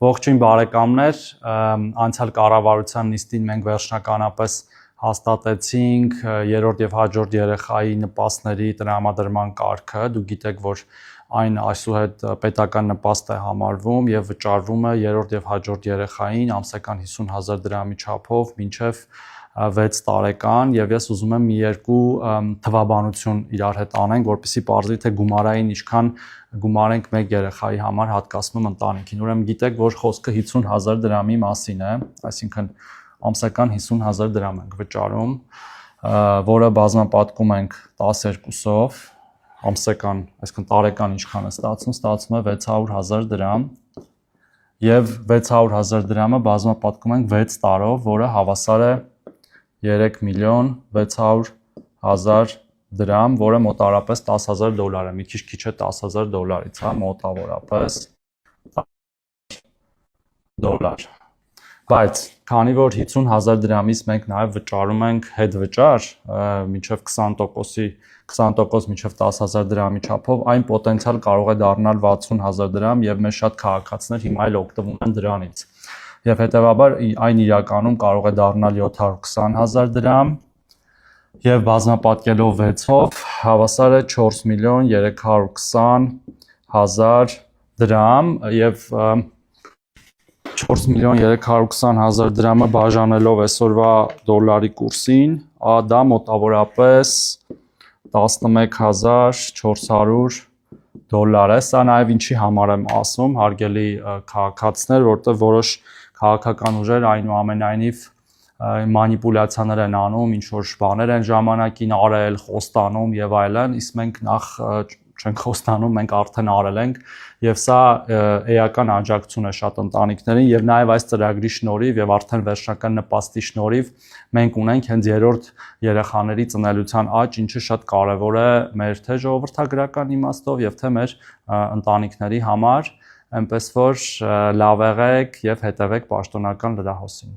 Ողջույն բարեկամներ, անցյալ կառավարության նիստին մենք վերջնականապես հաստատեցինք երրորդ եւ հաջորդ երեխայի նպաստների տրամադրման կարգը։ Դուք գիտեք, որ այն այսուհետ պետական նպաստ է համարվում եւ վճարվում է երրորդ եւ հաջորդ երեխային ամսական 50,000 դրամի չափով մինչեւ 6 տարեկան եւ ես ուզում եմ մի երկու թվաբանություն իրար հետ անենք, որպեսզի պարզվի թե գումարային ինչքան գումարենք մեկ երեխայի համար հատկացնում ընտանիքին։ Ուրեմն գիտեք, որ խոսքը 50,000 դրամի մասին է, այսինքն ամսական 50,000 դրամ ենք վճարում, որը բազմապատկում ենք 12-ով, ամսական, այսինքն տարեկան ինչքան է ստացվում է 600,000 դրամ եւ 600,000 դրամը բազմապատկում ենք 6 տարով, որը հավասար է 3,600,000 դրամ, որը մոտավորապես $10,000 է, մի քիչ է $10,000-ից, հա, մոտավորապես $10,000։ Բայց քանի որ 50,000 դրամից մենք նաև վճարում ենք հետվճար, մինչև 20% մինչև 10,000 դրամի չափով, այն պոտենցիալ կարող է դառնալ 60,000 դրամ եւ մեր շատ քաղաքացիներ հիմա էլ օգտվում են դրանից։ Եվ հետեւաբար այն իրականում կարող է դառնալ 720,000 դրամ եւ բազմապատկելով 6-ով հավասար է 4,320,000 դրամ եւ 4,320,000 դրամը բաժանելով այսօրվա դոլարի կուրսին, դա մոտավորապես 11,400 է։ Սա նաև ինչի համար եմ ասում, հարգելի քաղաքացիներ, որտեղ որոշ քաղաքական ուժեր այնուամենայնիվ մանիպուլյացիաներ են անում, ինչ որ բաներ են ժամանակին արել, խոստանում եւ այլն, իսկ մենք նախ չենք խոստանում, մենք արդեն արել ենք եւ սա էական աջակցություն է շատ ընտանիքներին եւ նաեւ այս ծրագրի շնորհիվ եւ արդեն վերջնական նպաստի շնորհիվ մենք ունենք հենց երրորդ երեխաների ծնելիության աճ, ինչը շատ կարեւոր է մեր թե ժողովրդագրական իմաստով եւ թե մեր ընտանիքների համար, այնպես որ լավ եղեք եւ հետեւեք պաշտոնական լրահոսին։